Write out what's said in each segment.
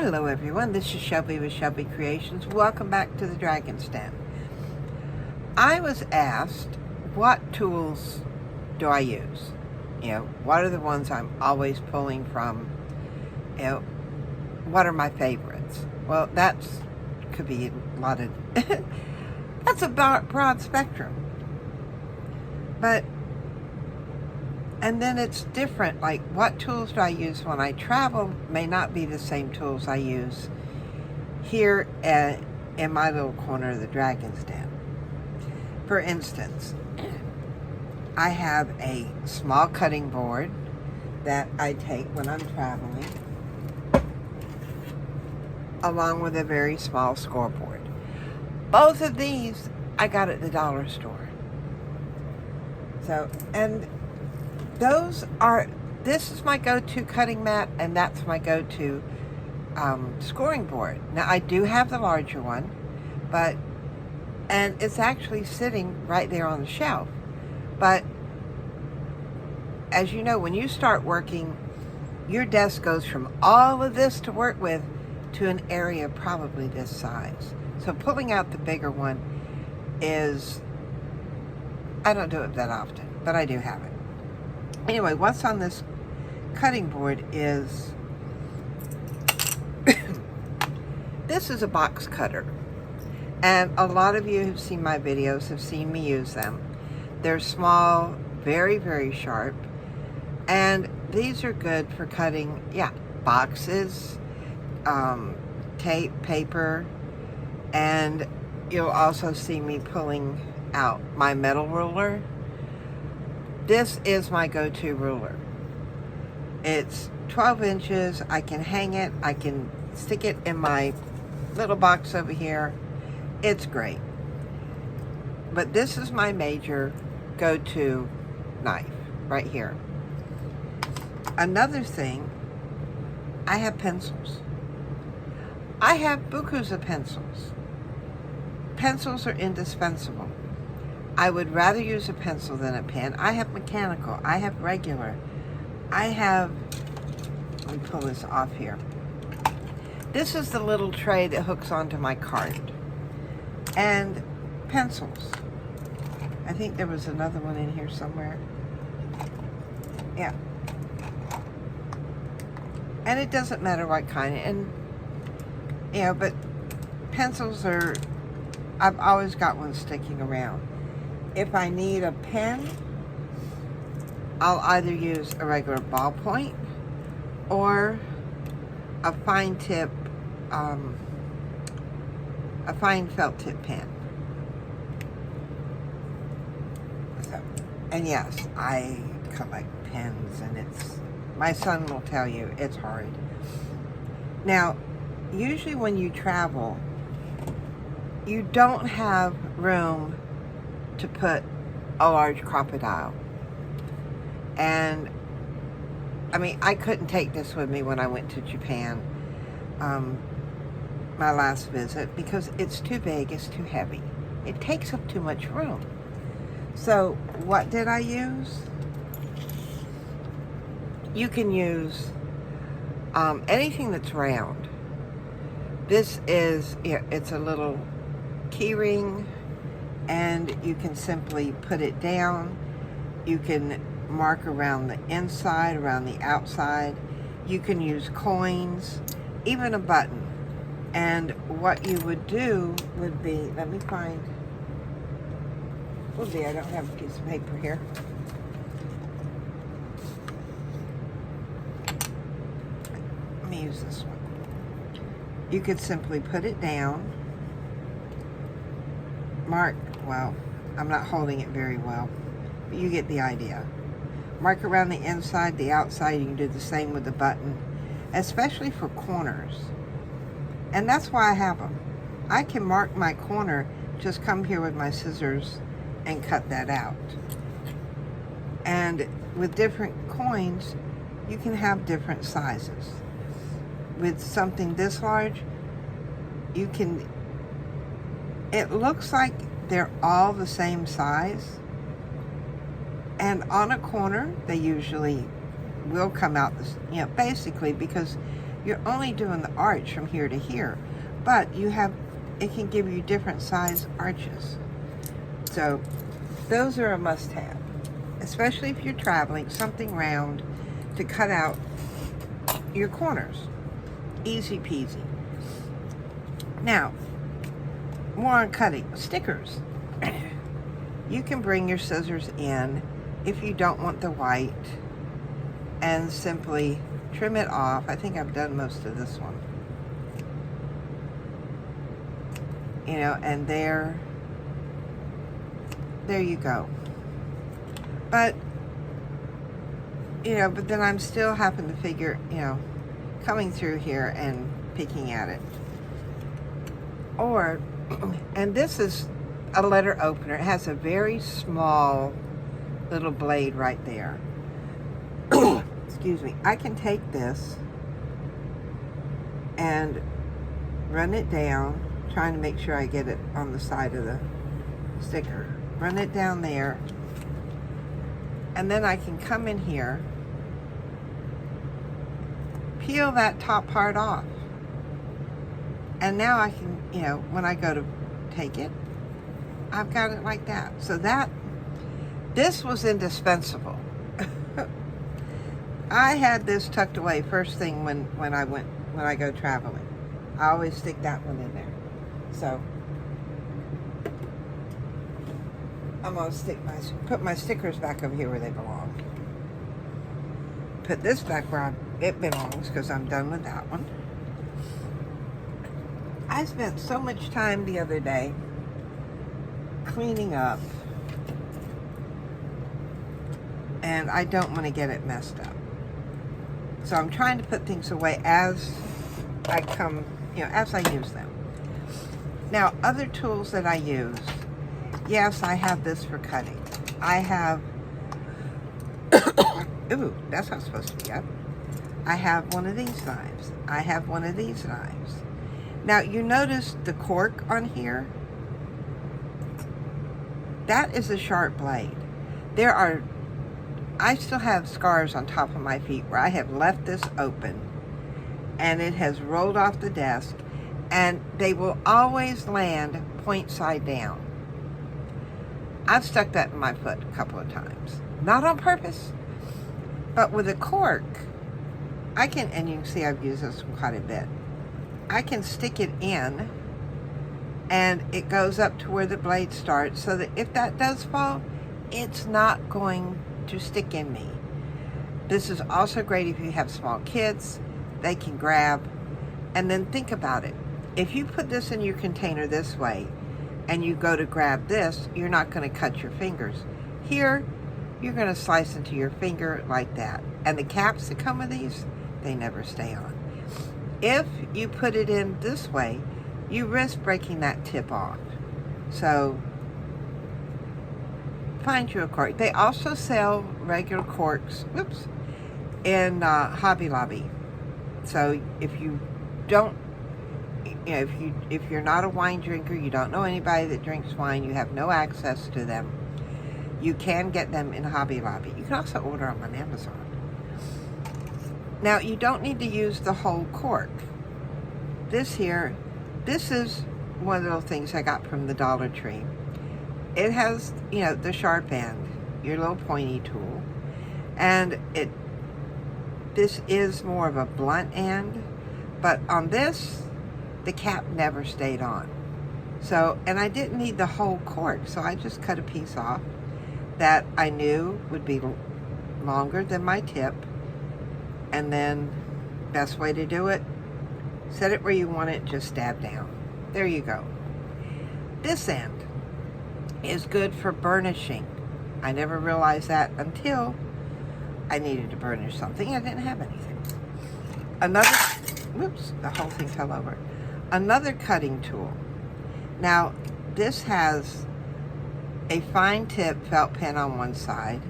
Hello everyone, this is Shelby with Shelby Creations. Welcome back to the Dragon's Den. I was asked, what tools do I use? What are the ones I'm always pulling from? What are my favorites? Well, could be a lot of, that's a broad spectrum. And then it's different, like what tools do I use when I travel may not be the same tools I use here in my little corner of the Dragon's Den. For instance, I have a small cutting board that I take when I'm traveling, along with a very small scoreboard. Both of these I got at the dollar store. This is my go-to cutting mat, and that's my go-to scoring board. Now, I do have the larger one, and it's actually sitting right there on the shelf. But as you know, when you start working, your desk goes from all of this to work with to an area probably this size. So pulling out the bigger one I don't do it that often, but I do have it. Anyway, what's on this cutting board is, this is a box cutter. And a lot of you who've seen my videos have seen me use them. They're small, very, very sharp. And these are good for cutting, boxes, tape, paper. And you'll also see me pulling out my metal ruler. This is my go-to ruler. It's 12 inches. I can hang it. I can stick it in my little box over here. It's great. But this is my major go-to knife right here. Another thing, I have pencils. I have bukus of pencils. Pencils are indispensable. I would rather use a pencil than a pen. I have mechanical. I have regular. Let me pull this off here. This is the little tray that hooks onto my cart. And pencils. I think there was another one in here somewhere. Yeah. And it doesn't matter what kind. But pencils I've always got one sticking around. If I need a pen, I'll either use a regular ballpoint or a fine felt tip pen. And yes, I collect pens, and my son will tell you, it's hard. Now, usually when you travel, you don't have room to put a large crocodile. And I couldn't take this with me when I went to Japan, my last visit, because it's too big, it's too heavy. It takes up too much room. So what did I use? You can use anything that's round. This is, it's a little key ring, and you can simply put it down. You can mark around the inside, around the outside. You can use coins, even a button. And what you would do would be, I don't have a piece of paper here. Let me use this one. You could simply put it down, mark, well, I'm not holding it very well, but you get the idea. Mark around the inside, the outside. You can do the same with the button, especially for corners. And that's why I have them. I can mark my corner, just come here with my scissors and cut that out. And with different coins, you can have different sizes. With something this large, it looks like they're all the same size. And on a corner, they usually will come out, basically because you're only doing the arch from here to here, but it can give you different size arches. So those are a must-have, especially if you're traveling, something round to cut out your corners. Easy peasy. Now, more on cutting. Stickers. You can bring your scissors in if you don't want the white and simply trim it off. I think I've done most of this one. You know, and there you go. But, you know, but then I'm still having to figure, you know, coming through here and picking at it. Or, and this is a letter opener. It has a very small little blade right there. Excuse me. I can take this and run it down, trying to make sure I get it on the side of the sticker. Run it down there, and then I can come in here, peel that top part off, and now I can, you know, when I go to take it, I've got it like that. So this was indispensable. I had this tucked away first thing when I go traveling. I always stick that one in there. So I'm gonna put my stickers back over here where they belong. Put this back where it belongs, because I'm done with that one. I spent so much time the other day cleaning up, and I don't want to get it messed up. So I'm trying to put things away as I come, you know, as I use them. Now, other tools that I use, yes, I have this for cutting. I have, ooh, that's not supposed to be up. I have one of these knives. I have one of these knives. Now, you notice the cork on here? That is a sharp blade. I still have scars on top of my feet where I have left this open and it has rolled off the desk, and they will always land point side down. I've stuck that in my foot a couple of times. Not on purpose, but with a cork, I can, and you can see I've used this one quite a bit. I can stick it in and it goes up to where the blade starts, so that if that does fall, it's not going to stick in me. This is also great if you have small kids. They can grab. And then think about it. If you put this in your container this way and you go to grab this, you're not going to cut your fingers. Here, you're going to slice into your finger like that. And the caps that come with these, they never stay on. If you put it in this way, you risk breaking that tip off. So find you a cork. They also sell regular corks, whoops, in Hobby Lobby. So if you don't, you know, if you're not a wine drinker, you don't know anybody that drinks wine, you have no access to them, you can get them in Hobby Lobby. You can also order them on Amazon. Now, you don't need to use the whole cork. This is one of the little things I got from the Dollar Tree. It has, you know, the sharp end, your little pointy tool, and this is more of a blunt end, but on this, the cap never stayed on. So, and I didn't need the whole cork, so I just cut a piece off that I knew would be longer than my tip, and then best way to do it, set it where you want it, just stab down. There you go. This end is good for burnishing. I never realized that until I needed to burnish something. I didn't have anything. Whoops, the whole thing fell over. Another cutting tool. Now, this has a fine tip felt pen on one side,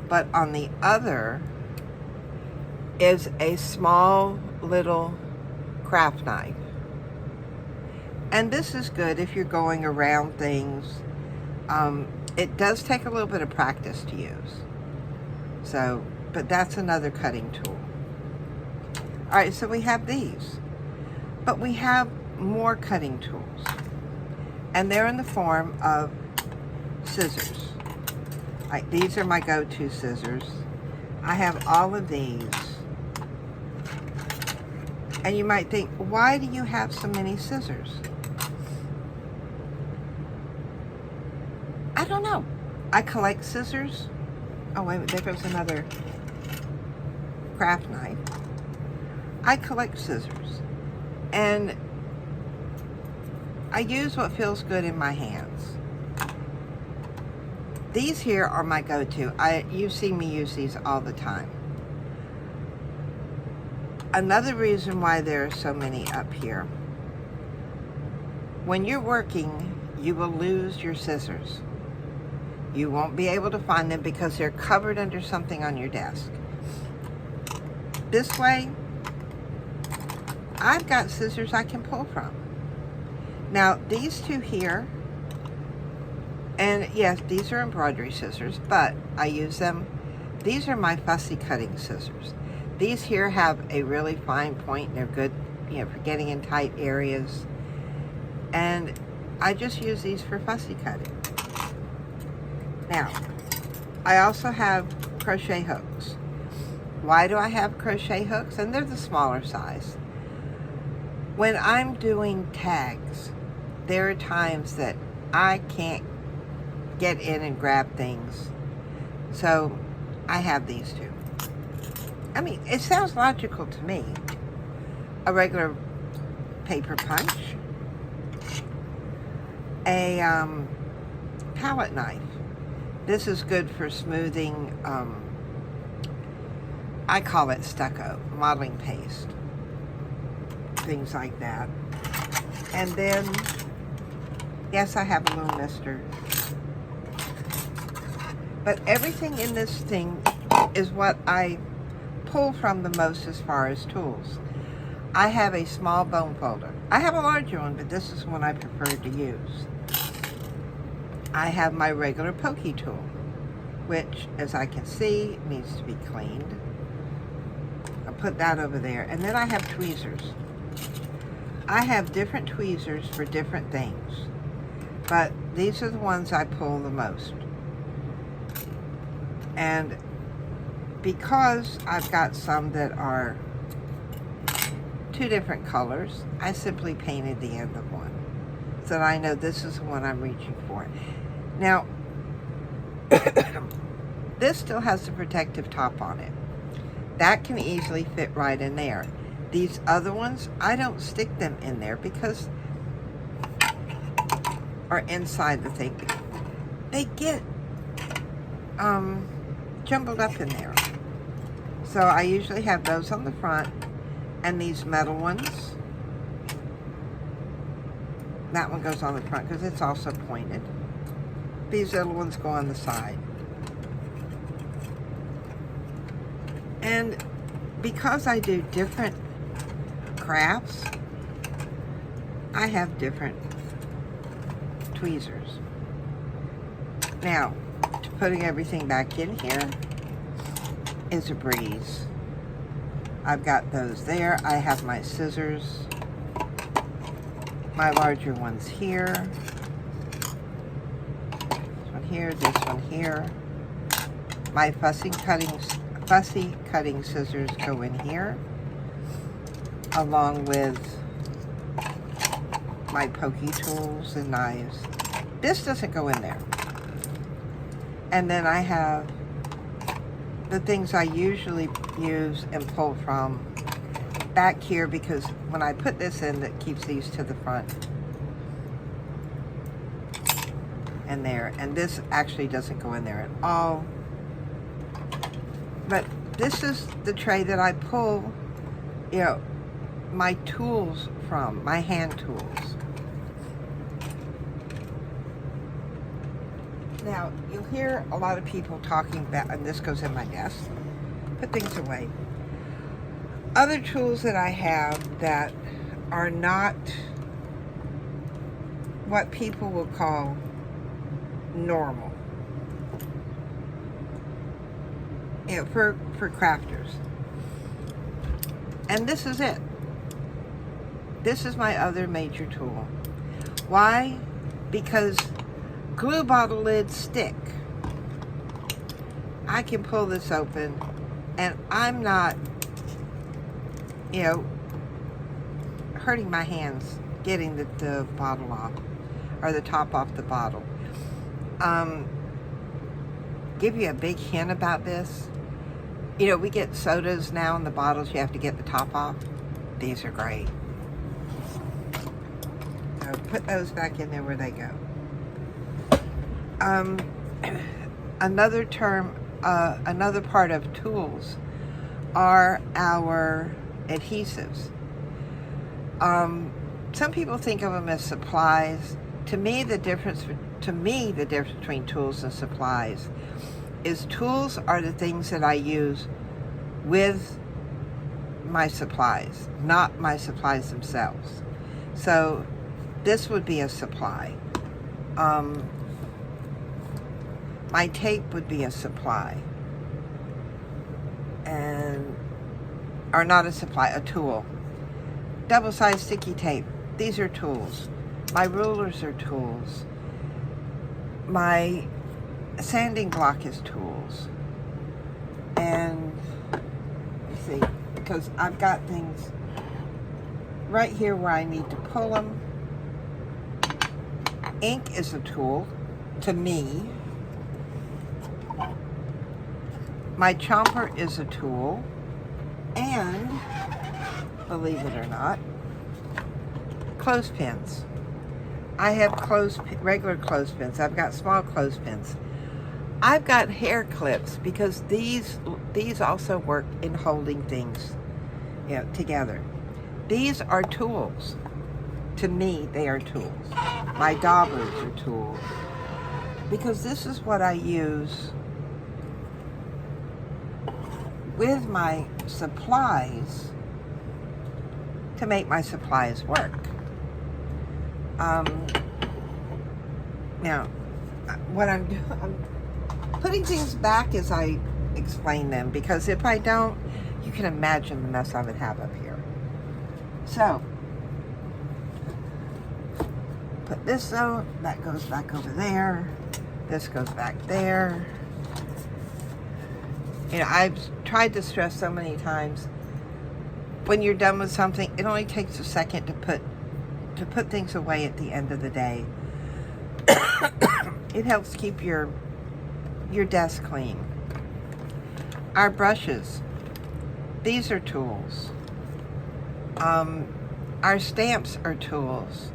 but on the other is a small little craft knife. And this is good if you're going around things. It does take a little bit of practice to use. So, but that's another cutting tool. All right, so we have these, but we have more cutting tools, and they're in the form of scissors. Like, these are my go-to scissors. I have all of these. And you might think, why do you have so many scissors? I don't know. I collect scissors. Oh, wait a minute, there goes another craft knife. I collect scissors. And I use what feels good in my hands. These here are my go-to. You see me use these all the time. Another reason why there are so many up here. When you're working, you will lose your scissors. You won't be able to find them because they're covered under something on your desk. This way, I've got scissors I can pull from. Now, these two here, and yes, these are embroidery scissors, but I use them. These are my fussy cutting scissors. These here have a really fine point. They're good, for getting in tight areas. And I just use these for fussy cutting. Now, I also have crochet hooks. Why do I have crochet hooks? And they're the smaller size. When I'm doing tags, there are times that I can't get in and grab things. So I have these two. I mean, it sounds logical to me. A regular paper punch. A palette knife. This is good for smoothing, I call it stucco, modeling paste. Things like that. And then, yes, I have a little mister. But everything in this thing is what I pull from the most as far as tools. I have a small bone folder. I have a larger one, but this is one I prefer to use. I have my regular pokey tool, which, as I can see, needs to be cleaned. I'll put that over there. And then I have tweezers. I have different tweezers for different things, but these are the ones I pull the most. And because I've got some that are two different colors, I simply painted the end of one so that I know this is the one I'm reaching for. Now, this still has a protective top on it. That can easily fit right in there. These other ones, I don't stick them in there because are inside the thing. They get jumbled up in there. So I usually have those on the front and these metal ones. That one goes on the front because it's also pointed. These little ones go on the side. And because I do different crafts, I have different tweezers. Now, putting everything back in here is a breeze. I've got those there. I have my scissors, my larger ones here. This one here, this one here. My fussy cutting scissors go in here, along with my pokey tools and knives. This doesn't go in there. And then I have the things I usually use and pull from back here, because when I put this in, that keeps these to the front. And there. And this actually doesn't go in there at all. But this is the tray that I pull, my tools from, my hand tools. Now, you'll hear a lot of people talking about, and this goes in my desk, put things away. Other tools that I have that are not what people will call normal. For crafters. And this is it. This is my other major tool. Why? Because glue bottle lids stick. I can pull this open and I'm not, hurting my hands getting the bottle off, or the top off the bottle. Give you a big hint about this. We get sodas now in the bottles, you have to get the top off. These are great. So put those back in there where they go. Another term, another part of tools are our adhesives. Some people think of them as supplies. To me, the difference between tools and supplies is tools are the things that I use with my supplies, not my supplies themselves. So this would be a supply. My tape would be a supply. Or not a supply, a tool. Double-sided sticky tape. These are tools. My rulers are tools. My sanding block is tools. And let's see, because I've got things right here where I need to pull them. Ink is a tool to me. My chomper is a tool. And, believe it or not, clothespins. I have regular clothespins. I've got small clothespins. I've got hair clips because these also work in holding things, together. These are tools. To me, they are tools. My daubers are tools. Because this is what I use with my supplies to make my supplies work. Now, what I'm doing, I'm putting things back as I explain them, because if I don't, you can imagine the mess I would have up here. So, put this out, that goes back over there, this goes back there. I've tried to stress so many times, when you're done with something, it only takes a second to put things away at the end of the day. It helps keep your desk clean. Our brushes, these are tools. Our stamps are tools.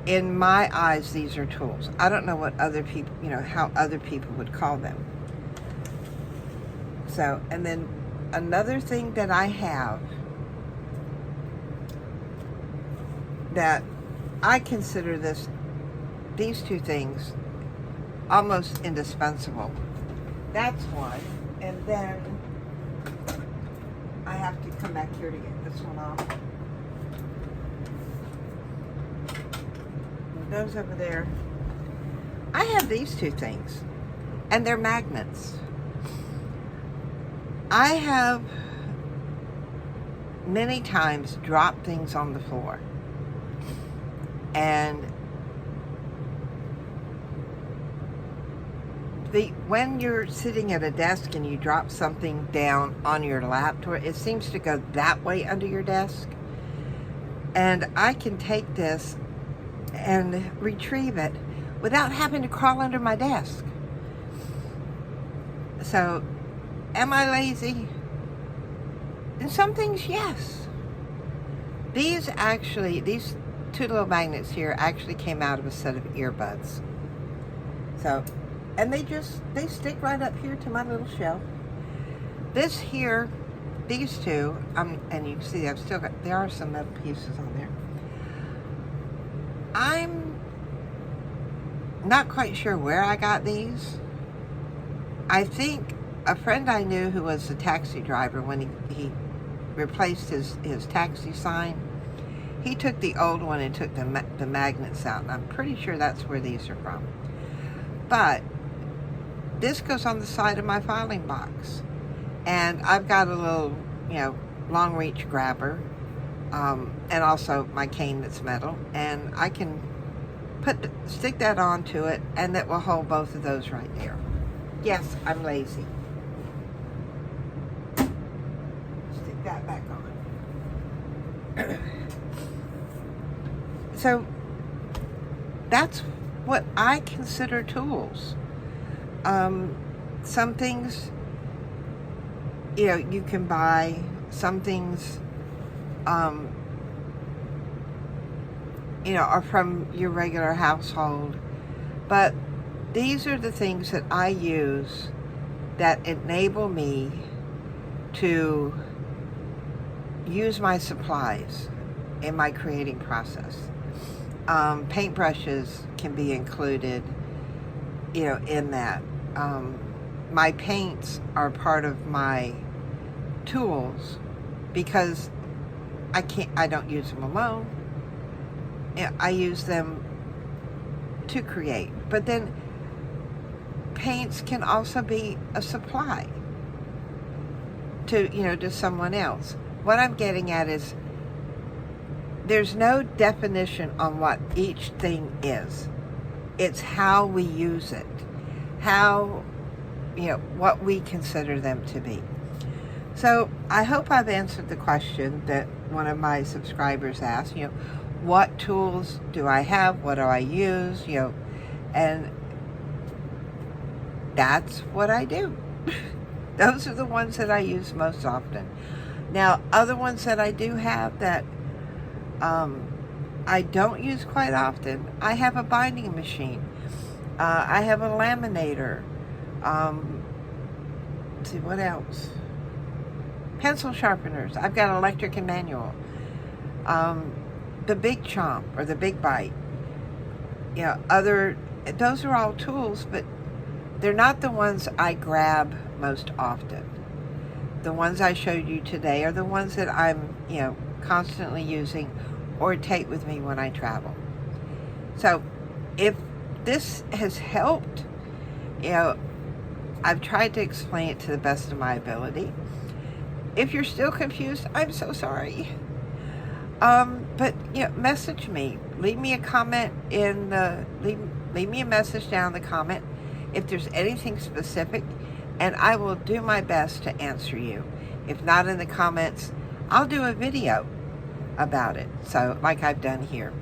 In my eyes, these are tools. I don't know what other people, how other people would call them. So, and then another thing that I have that I consider these two things almost indispensable. That's one. And then I have to come back here to get this one off. It goes over there. I have these two things, and they're magnets. I have many times dropped things on the floor, and when you're sitting at a desk and you drop something down on your lap, it seems to go that way under your desk, and I can take this and retrieve it without having to crawl under my desk. So, am I lazy? In some things, yes. These two little magnets here actually came out of a set of earbuds. So, and they stick right up here to my little shelf. This here, these two, and you can see there are some metal pieces on there. I'm not quite sure where I got these. I think a friend I knew who was a taxi driver, when he replaced his taxi sign, he took the old one and took the magnets out, and I'm pretty sure that's where these are from. But this goes on the side of my filing box, and I've got a little, long reach grabber, and also my cane that's metal, and I can stick that onto it, and that will hold both of those right there. Yes, I'm lazy. Stick that back on. So that's what I consider tools. Some things, you can buy. Some things, are from your regular household. But these are the things that I use that enable me to use my supplies in my creating process. Paintbrushes can be included, in that. My paints are part of my tools because I don't use them alone. I use them to create. But then paints can also be a supply to someone else. What I'm getting at is there's no definition on what each thing is. It's how we use it, how, what we consider them to be. So I hope I've answered the question that one of my subscribers asked, what tools do I have? What do I use? And that's what I do. Those are the ones that I use most often. Now, other ones that I do have that I don't use quite often, I have a binding machine. I have a laminator. Let's see, what else? Pencil sharpeners. I've got electric and manual. The Big Chomp or the Big Bite. Those are all tools, but they're not the ones I grab most often. The ones I showed you today are the ones that I'm, constantly using or take with me when I travel. So if this has helped, I've tried to explain it to the best of my ability. If you're still confused, I'm so sorry. But message me. Leave me a comment leave me a message down in the comment if there's anything specific, and I will do my best to answer you. If not in the comments, I'll do a video about it, so like I've done here.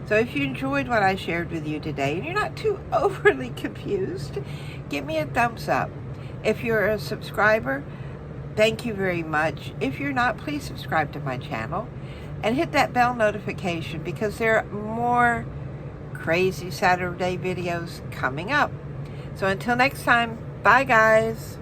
So if you enjoyed what I shared with you today and you're not too overly confused, give me a thumbs up. If you're a subscriber, thank you very much. If you're not, please subscribe to my channel and hit that bell notification, because there are more crazy Saturday videos coming up. So until next time, bye guys.